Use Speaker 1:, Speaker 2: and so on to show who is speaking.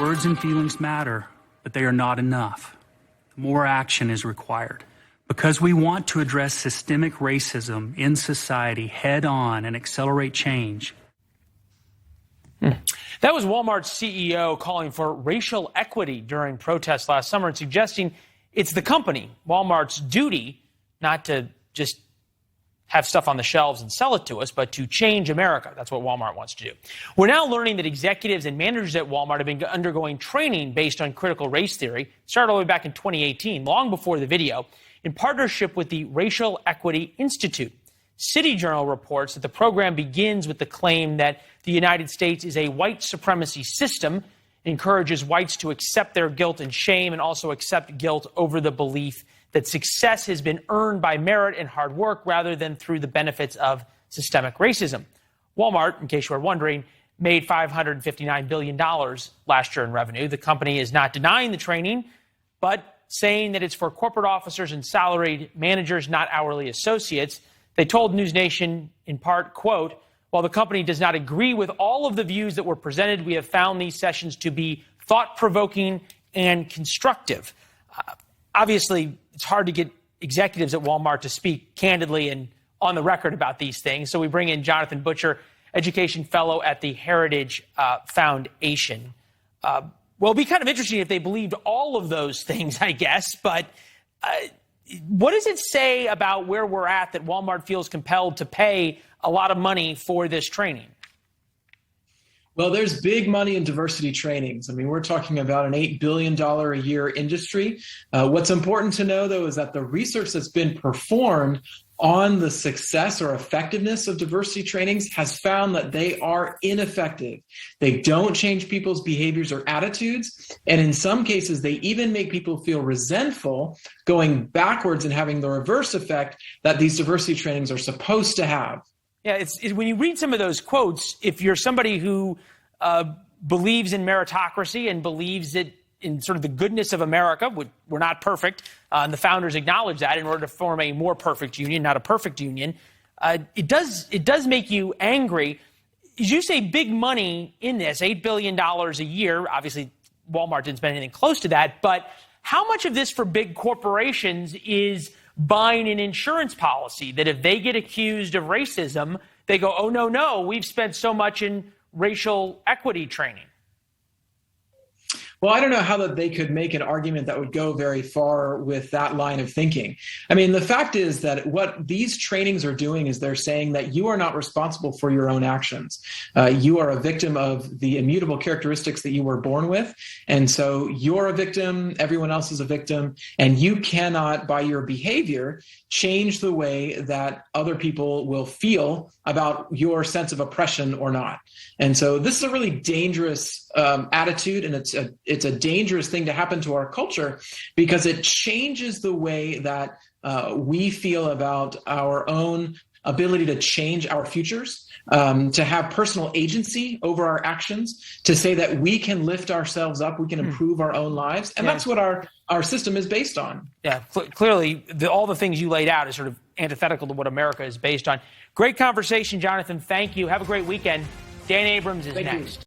Speaker 1: Words and feelings matter, but they are not enough. More action is required. Because we want to address systemic racism in society head on and accelerate change.
Speaker 2: That was Wal-Mart's CEO calling for racial equity during protests last summer and suggesting it's the company, Wal-Mart's duty, not to just have stuff on the shelves and sell it to us, but to change America. That's what Wal-Mart wants to do. We're now learning that executives and managers at Wal-Mart have been undergoing training based on critical race theory. It started all the way back in 2018, long before the video, in partnership with the Racial Equity Institute. City Journal reports that the program begins with the claim that the United States is a white supremacy system. It encourages whites to accept their guilt and shame and also accept guilt over the belief that success has been earned by merit and hard work rather than through the benefits of systemic racism. Wal-Mart, in case you are wondering, made $559 billion last year in revenue. The company is not denying the training, but saying that it's for corporate officers and salaried managers, not hourly associates. They told News Nation in part, quote, "While the company does not agree with all of the views that were presented, we have found these sessions to be thought-provoking and constructive." Obviously, it's hard to get executives at Wal-Mart to speak candidly and on the record about these things. So we bring in Jonathan Butcher, Education Fellow at the Heritage Foundation. Well, it'd be kind of interesting if they believed all of those things, I guess. But what does it say about where we're at that Wal-Mart feels compelled to pay a lot of money for this training?
Speaker 3: Well, there's big money in diversity trainings. I mean, we're talking about an $8 billion a year industry. What's important to know, though, is that the research that's been performed on the success or effectiveness of diversity trainings has found that they are ineffective. They don't change people's behaviors or attitudes. And in some cases, they even make people feel resentful, going backwards and having the reverse effect that these diversity trainings are supposed to have.
Speaker 2: Yeah, when you read some of those quotes, if you're somebody who believes in meritocracy and believes that in sort of the goodness of America, we're not perfect, and the founders acknowledge that in order to form a more perfect union, not a perfect union, it does make you angry. As you say, big money in this, $8 billion a year. Obviously, Wal-Mart didn't spend anything close to that, but how much of this for big corporations is buying an insurance policy that if they get accused of racism, they go, oh, no, we've spent so much in racial equity training?
Speaker 3: Well, I don't know how that they could make an argument that would go very far with that line of thinking. I mean, the fact is that what these trainings are doing is they're saying that you are not responsible for your own actions. You are a victim of the immutable characteristics that you were born with. And so you're a victim, everyone else is a victim, and you cannot, by your behavior, change the way that other people will feel about your sense of oppression or not. And so this is a really dangerous attitude, and it's a dangerous thing to happen to our culture because it changes the way that we feel about our own ability to change our futures, to have personal agency over our actions, to say that we can lift ourselves up, we can improve our own lives. And that's what our system is based on.
Speaker 2: Yeah, clearly, all the things you laid out is sort of antithetical to what America is based on. Great conversation, Jonathan. Thank you. Have a great weekend. Dan Abrams is next.